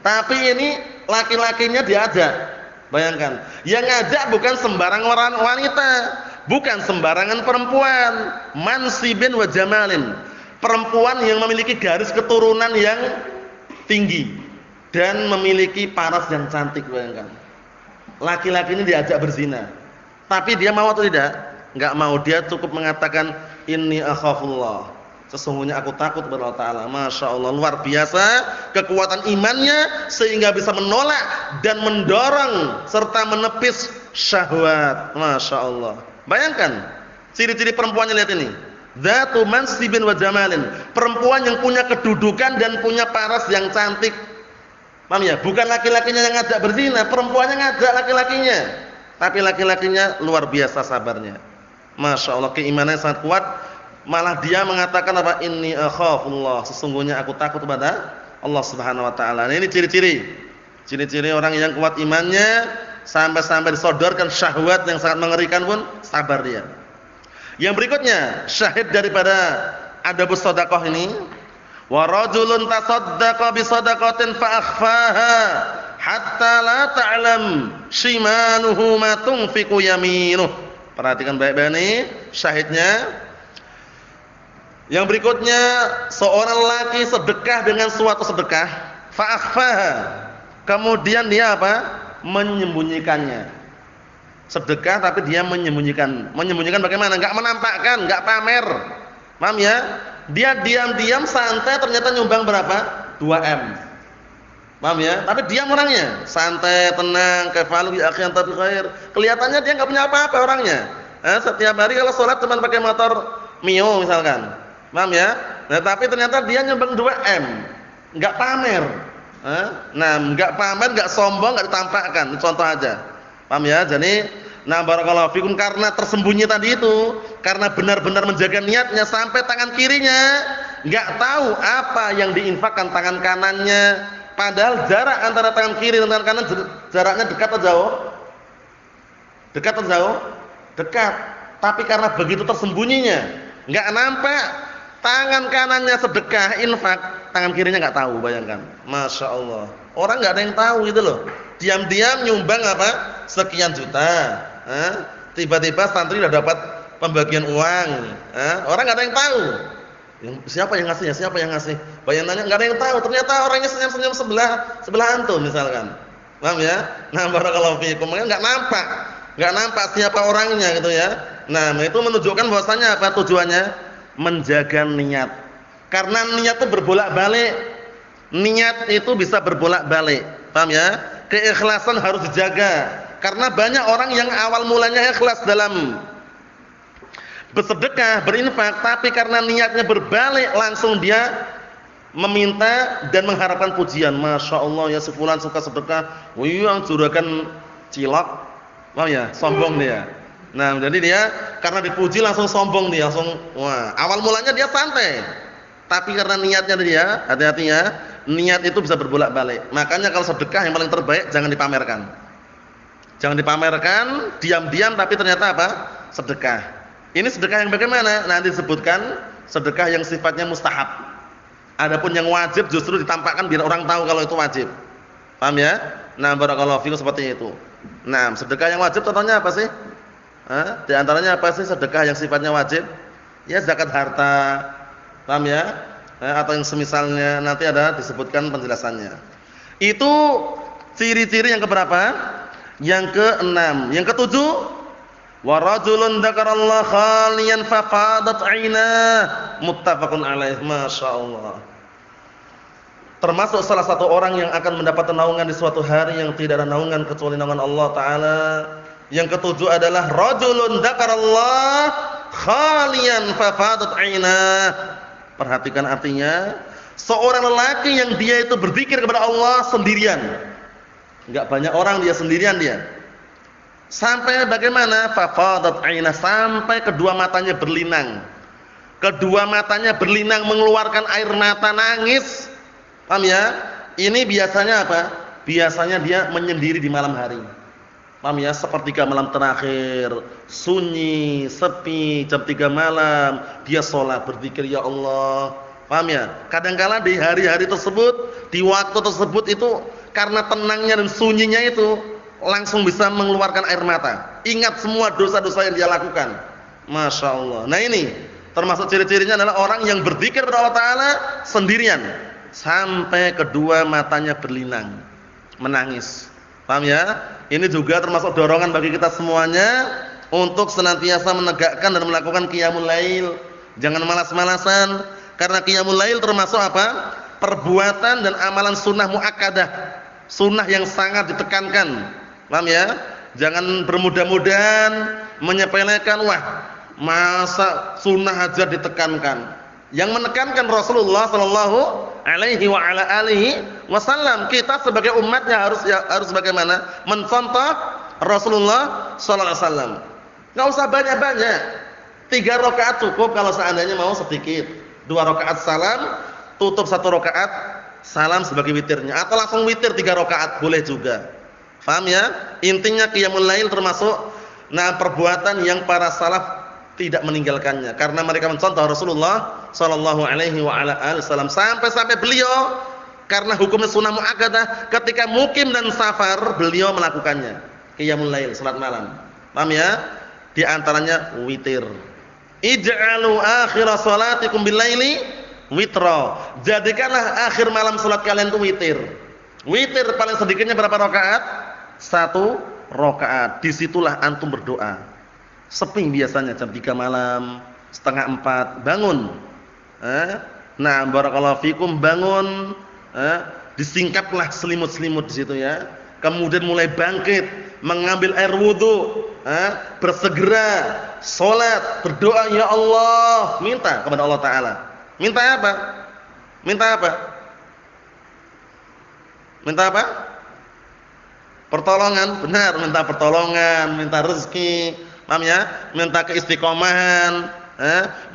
Tapi ini laki-lakinya diajak. Bayangkan, yang ngajak bukan sembarang orang wanita, bukan sembarangan perempuan, mansibin wa jamalin. Perempuan yang memiliki garis keturunan yang tinggi dan memiliki paras yang cantik, bayangkan. Laki-laki ini diajak berzina. Tapi dia mau atau tidak? Enggak mau. Dia cukup mengatakan inni akhafullah. Sesungguhnya aku takut kepada Allah Ta'ala. Masya Allah, luar biasa kekuatan imannya sehingga bisa menolak dan mendorong serta menepis syahwat. Masya Allah. Bayangkan ciri-ciri perempuannya, lihat ini. Dzatu mansibin wa jamalin. Perempuan yang punya kedudukan dan punya paras yang cantik. Paham ya? Bukan laki-lakinya yang ngajak berzina, perempuannya ngajak laki-lakinya. Tapi laki-lakinya luar biasa sabarnya. Masya Allah, keimanannya sangat kuat. Malah dia mengatakan apa? Inni akhafullah. Sesungguhnya aku takut kepada Allah Subhanahu wa taala. Nah, ini ciri-ciri. Ciri-ciri orang yang kuat imannya sampai-sampai disodorkan syahwat yang sangat mengerikan pun sabar dia. Yang berikutnya, syahid daripada adabus shadaqah ini, wa rajulun tasaddaqa bi shadaqatin fa akhfaha hatta la ta'lam shimaluhu ma tunfiqu yaminuh. Perhatikan baik-baik ini syahidnya. Yang berikutnya, seorang laki sedekah dengan suatu sedekah, fa akhfaha. Kemudian dia apa? Menyembunyikannya. Sedekah tapi dia menyembunyikan. Menyembunyikan bagaimana? Enggak menampakkan, enggak pamer. Paham ya? Dia diam-diam santai ternyata nyumbang berapa? 2M. Paham ya? Tapi diam orangnya, santai, tenang, kafalu bi akhiran tapi khair. Kelihatannya dia enggak punya apa-apa orangnya. Setiap hari kalau sholat cuma pakai motor Mio misalkan. Paham ya? Nah, tapi ternyata dia nyumbang 2M. Enggak pamer. Nah, enggak pamer, enggak sombong, enggak ditampakkan. Contoh aja. Paham ya? Jadi, nah barakallahu fikum, karena tersembunyi tadi itu, karena benar-benar menjaga niatnya sampai tangan kirinya enggak tahu apa yang diinfakkan tangan kanannya, padahal jarak antara tangan kiri dan tangan kanan jaraknya dekat atau jauh? Dekat atau jauh? Dekat. Tapi karena begitu tersembunyinya, enggak nampak, tangan kanannya sedekah infak, tangan kirinya enggak tahu, bayangkan. Masya Allah. Orang enggak ada yang tahu gitu loh. Diam-diam nyumbang apa? Sekian juta. Tiba-tiba santri udah dapat pembagian uang. Orang nggak ada yang tahu. Siapa yang ngasihnya? Siapa yang ngasih? Bayangannya nggak ada yang tahu. Ternyata orangnya senyum-senyum sebelah antum misalkan. Paham ya? Nah, barakallahu fiikum. Nggak nampak siapa orangnya gitu ya. Nah, itu menunjukkan bahwasanya apa tujuannya? Menjaga niat. Karena niat itu berbolak-balik. Niat itu bisa berbolak-balik. Paham ya? Keikhlasan harus dijaga. Karena banyak orang yang awal mulanya ikhlas dalam bersedekah, berinfak, tapi karena niatnya berbalik langsung dia meminta dan mengharapkan pujian. Masya Allah ya, si fulan suka sedekah, yang juragan cilok, ya sombong dia. Nah, jadi dia karena dipuji langsung sombong dia, langsung wah. Awal mulanya dia santai, tapi karena niatnya dia, hati-hati ya, niat itu bisa berbolak-balik. Makanya kalau sedekah yang paling terbaik jangan dipamerkan. Jangan dipamerkan, diam-diam tapi ternyata apa? Sedekah. Ini sedekah yang bagaimana? Nanti disebutkan sedekah yang sifatnya mustahab. Adapun yang wajib justru ditampakkan biar orang tahu kalau itu wajib. Paham ya? Nah, barakallahu fikum seperti itu. Nah, sedekah yang wajib contohnya apa sih? Di antaranya apa sih sedekah yang sifatnya wajib? Ya zakat harta. Paham ya? Atau yang semisalnya, nanti ada disebutkan penjelasannya. Itu ciri-ciri yang keberapa? Yang keenam. Yang ketujuh, wa rajulun dzakarallaha khaliyan fa fadat 'ainah, muttafaqun alaih. Masyaallah. Termasuk salah satu orang yang akan mendapat naungan di suatu hari yang tidak ada naungan kecuali naungan Allah taala. Yang ketujuh adalah rajulun dzakarallaha khaliyan fa fadat 'ainah. Perhatikan artinya, seorang lelaki yang dia itu berzikir kepada Allah sendirian. Enggak banyak orang, dia sendirian dia. Sampai bagaimana? Fafadat 'ainah, sampai kedua matanya berlinang. Kedua matanya berlinang mengeluarkan air mata nangis. Paham ya? Ini biasanya apa? Biasanya dia menyendiri di malam hari. Paham ya? Sepertiga malam terakhir, sunyi, sepi, jam 3 malam, dia sholat berzikir, ya Allah, Paham ya? Kadangkala di hari-hari tersebut, di waktu tersebut itu karena tenangnya dan sunyinya itu langsung bisa mengeluarkan air mata. Ingat semua dosa-dosa yang dia lakukan. Masya Allah. Nah ini termasuk ciri-cirinya adalah orang yang berzikir kepada Allah Ta'ala sendirian sampai kedua matanya berlinang, menangis. Paham ya? Ini juga termasuk dorongan bagi kita semuanya untuk senantiasa menegakkan dan melakukan qiyamul lail. Jangan malas-malasan. Karena qiyamul lail termasuk apa? Perbuatan dan amalan sunnah muakkadah. Sunnah yang sangat ditekankan. Paham ya? Jangan bermudah-mudahan menyepelekan, wah, masa sunnah aja ditekankan. Yang menekankan Rasulullah sallallahu alaihi wa ala alihi wasallam. Kita sebagai umatnya harus bagaimana? Mencontoh Rasulullah sallallahu alaihi wasallam. Enggak usah banyak-banyak. 3 rakaat cukup kalau seandainya mau sedikit. 2 rakaat salam, tutup 1 rakaat salam sebagai witirnya, atau langsung witir 3 rakaat boleh juga. Paham ya? Intinya qiyamul lail termasuk perbuatan yang para salaf tidak meninggalkannya karena mereka mencontoh Rasulullah sallallahu alaihi wa ala alihi wasallam sampai beliau karena hukumnya sunnah muakkadah ketika mukim dan safar beliau melakukannya. Qiyamul lail, salat malam. Paham ya? Di antaranya witir. Ij'alu akhir salatikum bil laili witra. Jadikanlah akhir malam salat kalian itu witir. Witir paling sedikitnya berapa rakaat? 1 rakaat. Disitulah antum berdoa. Sepi biasanya jam 3 malam, setengah 4 bangun. Nah, barakallahu fikum bangun, disingkaplah selimut-selimut di situ ya. Kemudian mulai bangkit, mengambil air wudu, bersegera salat, berdoa, ya Allah, minta kepada Allah Ta'ala. Minta apa? Minta apa? Minta apa? Pertolongan, benar, minta pertolongan, minta rezeki, paham ya? Minta keistiqomahan,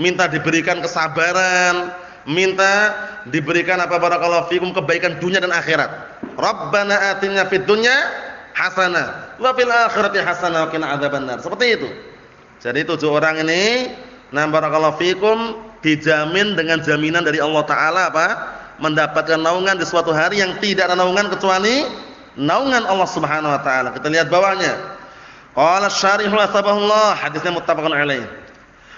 minta diberikan kesabaran, minta diberikan apa barakallahu fikum kebaikan dunia dan akhirat. Rabbana atina fid dunya hasanah wa fil akhirati hasanah wa qina adzabannar. Seperti itu. Jadi 7 orang ini barakallahu fikum dijamin dengan jaminan dari Allah Ta'ala apa? Mendapatkan naungan di suatu hari yang tidak ada naungan kecuali naungan Allah Subhanahu wa taala. Kita lihat bawahnya. Qala asy-syarih rahimahullah, hadisnya muttafaqun alaih.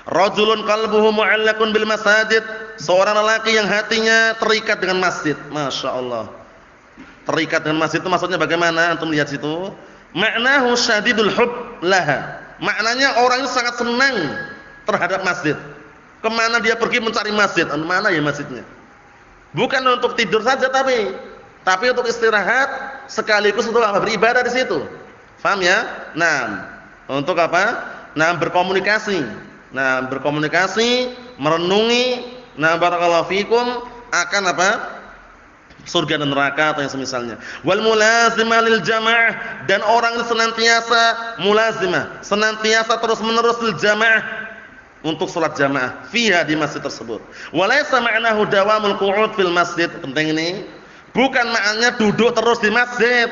Rajulun qalbuhu mu'allaqun bil masajid, seorang lelaki yang hatinya terikat dengan masjid. Masya Allah. Terikat dengan masjid itu maksudnya bagaimana? Antum lihat situ. Ma'nahu syadidul hub laha. Maknanya orang itu sangat senang terhadap masjid. Kemana dia pergi mencari masjid? Mana ya masjidnya? Bukan untuk tidur saja tapi untuk istirahat sekaligus untuk apa? Beribadah di situ. Paham ya? Nah, untuk apa? Berkomunikasi. Berkomunikasi, merenungi, barakallahu fikum akan apa? Surga dan neraka atau yang semisalnya. Wal mulazimah lil jamaah, dan orang itu senantiasa mulazimah, senantiasa terus-menerus lil jamaah untuk salat jamaah fiha di masjid tersebut. Walaysa ma'nahu dawamul qu'ud fil masjid. Penting ini. Bukan maknanya duduk terus di masjid.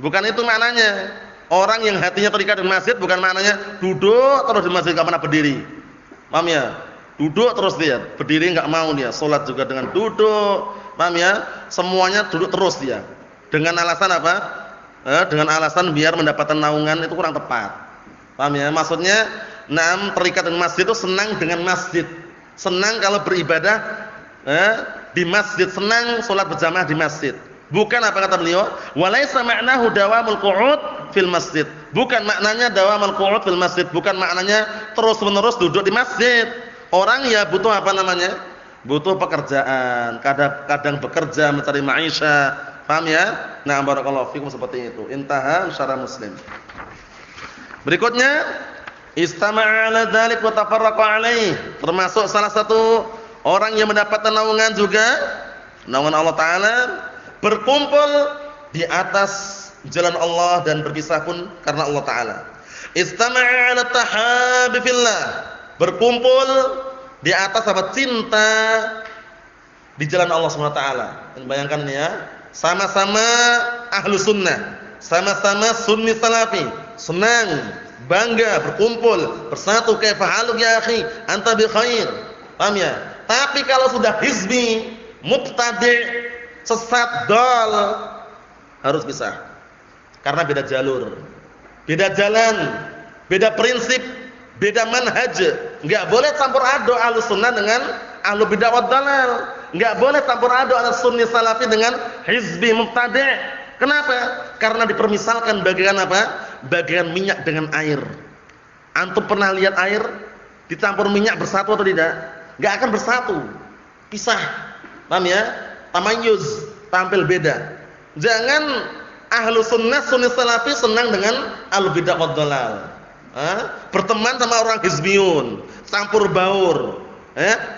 Bukan itu maknanya. Orang yang hatinya terikat dengan masjid bukan maknanya duduk terus di masjid enggak pernah berdiri. Paham ya? Duduk terus dia, berdiri enggak mau dia. Salat juga dengan duduk. Paham ya? Semuanya duduk terus dia. Dengan alasan apa? Dengan alasan biar mendapatkan naungan itu kurang tepat. Paham ya? Maksudnya terikat dengan masjid itu senang dengan masjid. Senang kalau beribadah di masjid, senang salat berjamaah di masjid. Bukan apa kata beliau? Walaysa ma'nahu dawamul qu'ud fil masjid. Bukan maknanya dawamul qu'ud fil masjid, bukan maknanya terus-menerus duduk di masjid. Orang ya butuh apa namanya? Butuh pekerjaan, kadang bekerja mencari maisha. Paham ya? Barakallahu fikum seperti itu. Intaha syarah Muslim. Berikutnya, istama'a 'ala dzalik wa tafarraqa 'alaihi. Termasuk salah satu orang yang mendapatkan naungan juga, naungan Allah Ta'ala, berkumpul di atas jalan Allah dan berpisah pun karena Allah Ta'ala. Istama'a 'ala tahabbi fillah. Berkumpul di atas apa? Cinta di jalan Allah Subhanahu wa taala. Bayangkan ini ya, sama-sama ahlu sunnah, sama-sama sunni salafi, senang, bangga, berkumpul, bersatu. Kaifa haluk ya akhi? Anta bi khair. Paham ya? Tapi kalau sudah hizbi, mubtadi', sesat, dol, harus pisah. Karena beda jalur, beda jalan, beda prinsip, beda manhaj. Enggak boleh campur aduk Ahlus Sunnah dengan Ahlul Bidah wad Dalal. Enggak boleh campur aduk Ahlus Sunni Salafi dengan hizbi mubtadi'. Kenapa? Karena dipermisalkan bagaikan apa? Bagaikan minyak dengan air. Antum pernah lihat air dicampur minyak bersatu atau tidak? Enggak akan bersatu. Pisah. Paham ya? Tamayuz, tampil beda. Jangan Ahlu Sunnah Sunni Salafi senang dengan Ahlul Bidah wad Dalal. Berteman sama orang hizbiyun, campur baur,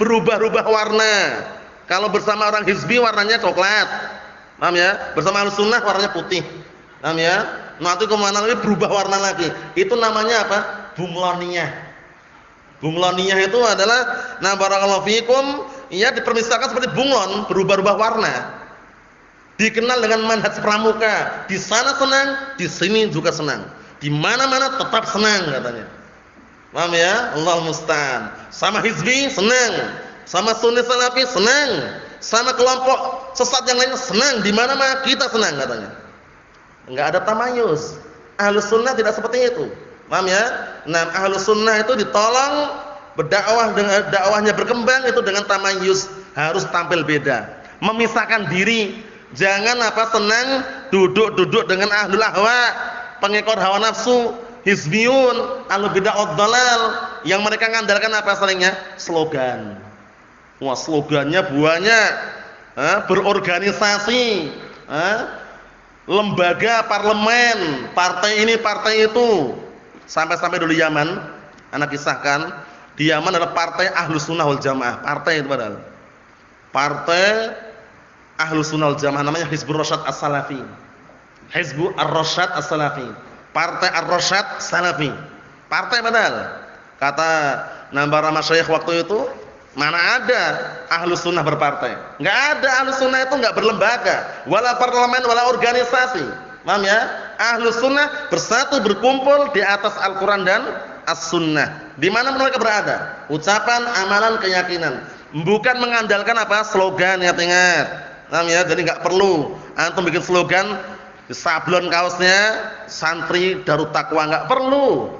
berubah-ubah warna. Kalau bersama orang hizbi warnanya coklat, paham ya? Bersama Ahlus Sunnah warnanya putih, paham ya? Nanti kemana lagi berubah warna lagi. Itu namanya apa? Bungloniyah. Bungloniyah itu adalah, nah barakallahu fikum, ya dipermisalkan seperti bunglon, berubah-ubah warna. Dikenal dengan manhaj pramuka, di sana senang, di sini juga senang. Di mana-mana tetap senang katanya. Paham ya? Allahul musta'an. Sama hizbi senang, sama sunni salafi senang, sama kelompok sesat yang lainnya senang, di mana-mana kita senang katanya. Enggak ada tamayuz. Ahlus Sunnah tidak seperti itu. Paham ya? Nah, Ahlus Sunnah itu ditolong berdakwah, dengan dakwahnya berkembang itu dengan tamayuz, harus tampil beda. Memisahkan diri. Jangan senang duduk-duduk dengan ahlul ahwa, pengekor hawa nafsu, hizbiyun, Ahlul Bidah wad Dalal, yang mereka ngandalkan apa seringnya? Slogan. Wah, slogannya banyak. Berorganisasi, lembaga, parlemen, partai ini, partai itu. Sampai-sampai dulu Yaman, anak kisahkan, di Yaman ada partai Ahlus Sunnah wal Jamaah. Partai itu padahal. Partai Ahlus Sunnah wal Jamaah namanya Hizbur Rasyad As-Salafi. Hizbur Ar-Rasyad As-Salafi. Partai Ar-Rasyad Salafi. Partai padahal. Kata para masyayikh waktu itu, mana ada Ahlus Sunnah berpartai? Enggak ada. Ahlus Sunnah itu enggak berlembaga, wala parlemen, wala organisasi. Paham ya? Ahlus Sunnah bersatu berkumpul di atas Al-Qur'an dan As-Sunnah. Di mana mereka berada? Ucapan, amalan, keyakinan. Bukan mengandalkan slogan, ingat. Paham ya? Jadi enggak perlu antum bikin slogan di sablon kaosnya santri Darut Taqwa, enggak perlu.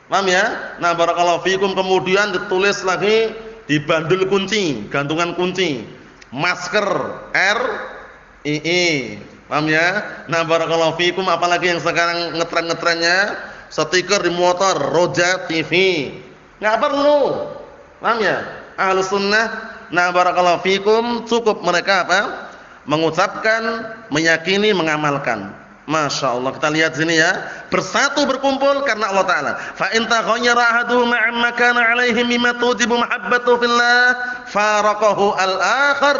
Paham ya? Nah, barakallahu fikum, kemudian ditulis lagi di bandul kunci, gantungan kunci, masker RII. Paham ya? Nah, barakallahu fikum, apalagi yang sekarang ngetren-ngetrennya stiker di motor Roja TV. Enggak perlu. Paham ya? Ahlus Sunnah, nah barakallahu fikum, cukup mereka mengucapkan, meyakini, mengamalkan. Masya Allah, kita lihat sini ya, bersatu berkumpul karena Allah Ta'ala. Fa in taghayyara ahaduhum ma'amma kana 'alaihi mimma tujibu mahabbatu fillah faraqahu al-akhar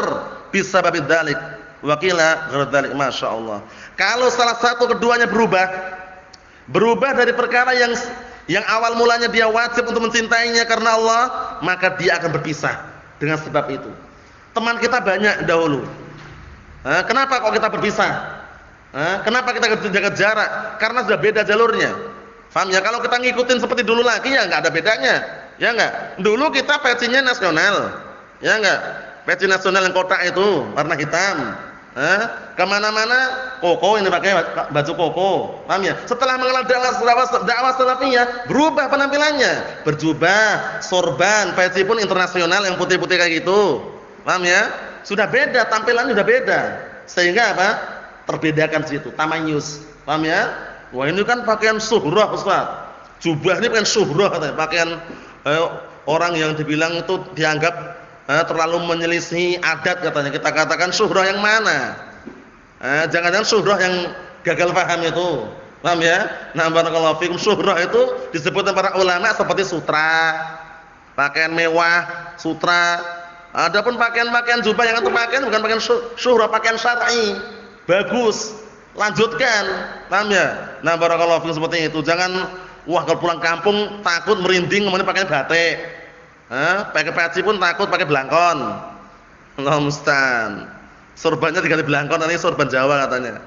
bisababi dzalik wa qila ghairu dzalik. Masya Allah, kalau salah satu keduanya berubah dari perkara yang awal mulanya dia wajib untuk mencintainya karena Allah, maka dia akan berpisah dengan sebab itu. Teman kita banyak dahulu. Kenapa kok kita berpisah? Kenapa kita jaga jarak? Karena sudah beda jalurnya. Paham ya? Kalau kita ngikutin seperti dulu lagi ya enggak ada bedanya. Ya enggak? Dulu kita pecinya nasional. Ya enggak? Peci nasional yang kotak itu warna hitam. Kemana-mana koko, ini pakai baju koko. Paham ya? Setelah mengenal dakwah salafiyah, berubah penampilannya. Berjubah, sorban, peci pun internasional yang putih-putih kayak gitu. Paham ya? Sudah beda, tampilannya sudah beda. Sehingga terbedakan situ, tamayus. Paham ya? Wah, ini kan pakaian syuhrah, Ustaz. Jubah ini pakaian syuhrah katanya. Pakaian orang yang dibilang itu dianggap terlalu menyelisih adat katanya. Kita katakan syuhrah yang mana? Jangan-jangan syuhrah yang gagal paham itu. Paham ya? Nah, barakallahu fikum, syuhrah itu disebutkan para ulama seperti sutra, pakaian mewah, sutra. Adapun pakaian-pakaian jubah yang antum pakaian bukan pakaian syuhrah, pakaian syar'i. Bagus. Lanjutkan. Paham ya? Nah, barakallahu fikum, seperti itu. Jangan kalau pulang kampung takut merinding kemudian pakai batik. Pakai peci pun takut pakai belangkon. Allah musta'an. Sorbannya diganti belangkon, ini sorban Jawa katanya.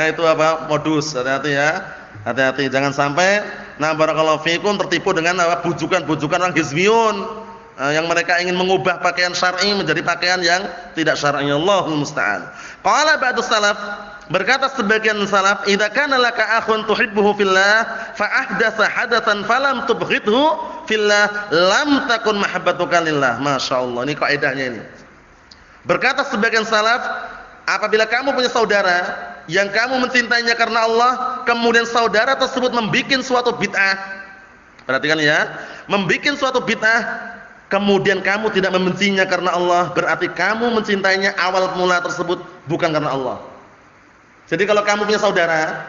Itu modus. Hati-hati ya. Hati-hati, jangan sampai barakallahu fikum tertipu dengan bujukan-bujukan orang hizbiyun. yang mereka ingin mengubah pakaian syar'i menjadi pakaian yang tidak syar'i. Allahul musta'an. Qala ba'du salaf, berkata sebagian salaf, idza kana laka akhun tuhibbuhu fillah fa ahdatsa hadatsan falam tubghidhu fillah lam takun mahabbatuka lillah. Masyaallah, ini kaidahnya ini. Berkata sebagian salaf, apabila kamu punya saudara yang kamu mencintainya karena Allah, kemudian saudara tersebut membuat suatu bid'ah. Perhatikan ya, membuat suatu bid'ah, kemudian kamu tidak membencinya karena Allah, berarti kamu mencintainya awal mula tersebut bukan karena Allah. Jadi kalau kamu punya saudara,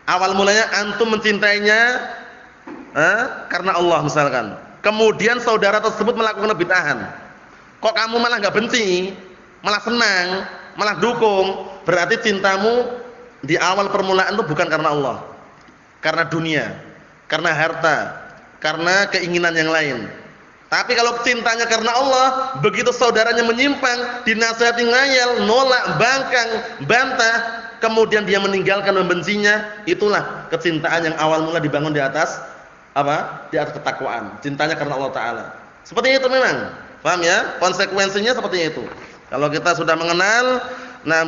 awal mulanya antum mencintainya karena Allah misalkan. Kemudian saudara tersebut melakukan bid'ahan. Kok kamu malah enggak benci, malah senang, malah dukung, berarti cintamu di awal permulaan itu bukan karena Allah. Karena dunia, karena harta, karena keinginan yang lain. Tapi kalau cintanya karena Allah, begitu saudaranya menyimpang, dinasihati ngayal, nolak, bangkang, bantah, kemudian dia meninggalkan, membencinya, itulah kecintaan yang awal mula dibangun di atas apa? Di atas ketakwaan. Cintanya karena Allah Ta'ala. Seperti itu memang. Paham ya? Konsekuensinya seperti itu. Kalau kita sudah mengenal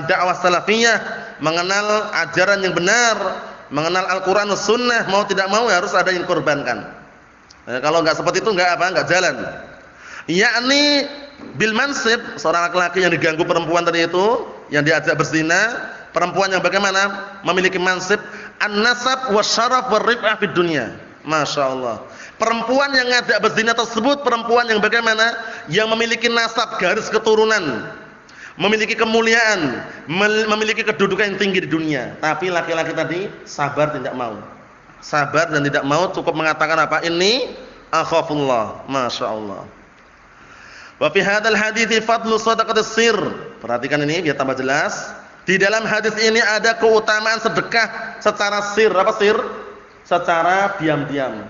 dakwah salafiyah, mengenal ajaran yang benar, mengenal Al-Quran dan Sunnah, mau tidak mau harus ada yang korbankan. Kalau enggak seperti itu enggak jalan. Yakni bil mansib, seorang laki-laki yang diganggu perempuan tadi itu, yang diajak berzina, perempuan yang bagaimana? Memiliki mansib an-nasab wasyaraf warif'ah fid dunya. Masyaallah. Perempuan yang ngajak berzina tersebut perempuan yang bagaimana? Yang memiliki nasab, garis keturunan, memiliki kemuliaan, memiliki kedudukan yang tinggi di dunia. Tapi laki-laki tadi sabar tidak mau. Sabar dan tidak mau, cukup mengatakan apa? Ini akhafullah. Masyaallah. Wa fi hadzal hadithi fadlu shadaqatis sir. Perhatikan ini biar tambah jelas. Di dalam hadis ini ada keutamaan sedekah secara sir. Apa sir? Secara diam-diam.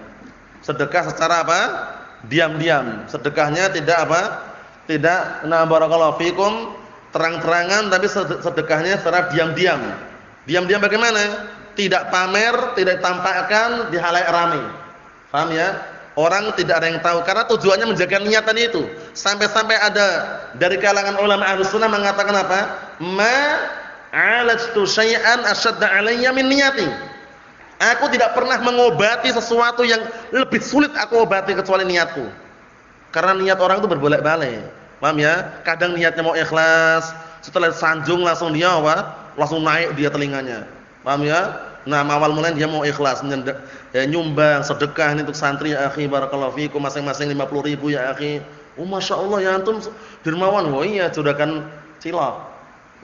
Sedekah secara apa? Diam-diam. Sedekahnya tidak apa? Tidak barakallahu fikum terang-terangan, tapi sedekahnya secara diam-diam. Diam-diam bagaimana? Tidak pamer, tidak tampakkan di halayak ramai. Paham ya? Orang tidak ada yang tahu karena tujuannya menjaga niatan itu. Sampai-sampai ada dari kalangan ulama Ahlus Sunnah mengatakan apa? Ma 'alajtu syai'an ashadda 'alayya min niyati. Aku tidak pernah mengobati sesuatu yang lebih sulit aku obati kecuali niatku. Karena niat orang itu berbolak-balik. Paham ya? Kadang niatnya mau ikhlas, setelah sanjung langsung dia apa? Langsung naik dia telinganya. Paham ya? Nah, awal mulanya dia mau ikhlas, nyumbang, sedekah ini untuk santri ya akhi, barakallahu fikum, masing-masing 50.000 ya akhi. Oh masyaallah ya antum dermawan. Oh iya, juragan cilok.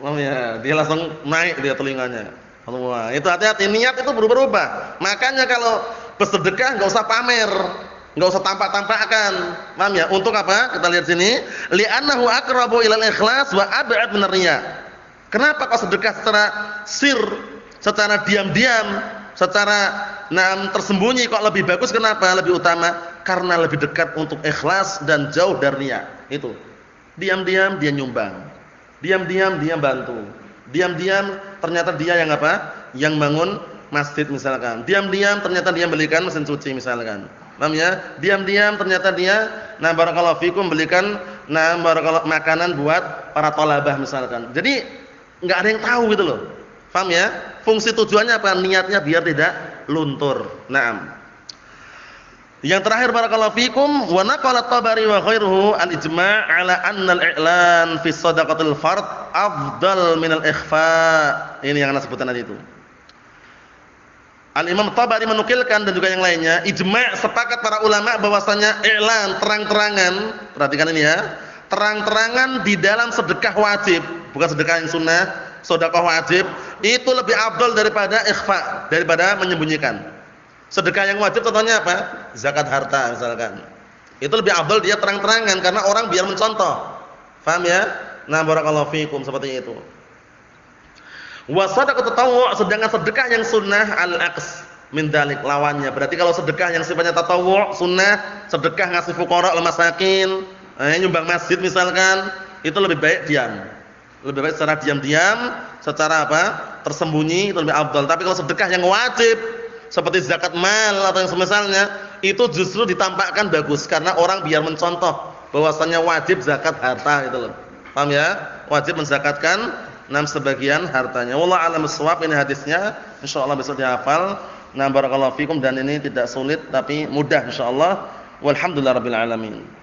Paham ya? Dia langsung naik dia telinganya. Allah, itu hati-hati, niat itu berubah-ubah. Makanya kalau bersedekah enggak usah pamer, enggak usah tampak-tampakkan. Paham ya? Untuk apa? Kita lihat sini, li'annahu aqrabu ilal ikhlas wa ab'ad min riya. Kenapa kok sedekah secara sir, secara diam-diam, secara tersembunyi kok lebih bagus? Kenapa? Lebih utama karena lebih dekat untuk ikhlas dan jauh dari riya. Itu. Diam-diam dia nyumbang. Diam-diam dia bantu. Diam-diam ternyata dia yang apa? Yang bangun masjid misalkan. Diam-diam ternyata dia belikan mesin cuci misalkan. Paham ya? Diam-diam ternyata dia barakallahu fikum belikan barakallahu makanan buat para thalabah misalkan. Jadi enggak ada yang tahu gitu loh. Paham ya? Fungsi tujuannya apa? Niatnya biar tidak luntur. Naam. Yang terakhir barakallahu fikum, wa naqala at-Tabari wa khairuhu al-ijma' ala anna al-i'lan fi shadaqatil fard afdal min al-ikhfa. Ini yang ana sebutkan tadi itu. Al-Imam Tabari menukilkan dan juga yang lainnya, ijma' sepakat para ulama bahwasanya i'lan terang-terangan, perhatikan ini ya, terang-terangan di dalam sedekah wajib, bukan sedekah yang sunnah, sedekah wajib, itu lebih afdal daripada ikhfa, daripada menyembunyikan. Sedekah yang wajib contohnya apa? Zakat harta misalkan. Itu lebih afdal dia terang-terangan karena orang biar mencontoh. Paham ya? Nah, barakallahu fikum seperti itu. Wa shadaqatu tatawwu', sedangkan sedekah yang sunnah al-aqs min dzalik, lawannya. Berarti kalau sedekah yang sifatnya tatawwu', sunnah, sedekah ngasih fuqara, masakin, nyumbang masjid misalkan, itu lebih baik diam. Lebih baik secara diam-diam, secara apa? Tersembunyi, itu lebih afdal. Tapi kalau sedekah yang wajib seperti zakat mal atau yang semisalnya, itu justru ditampakkan bagus karena orang biar mencontoh. bahwasannya wajib zakat harta itu loh. Paham ya? Wajib menzakatkan sebagian hartanya. Wallahu a'lam bissawab. Ini hadisnya insyaallah besok dihafal. Nah, barakallahu fikum, dan ini tidak sulit tapi mudah insyaallah. Walhamdulillahirabbil alamin.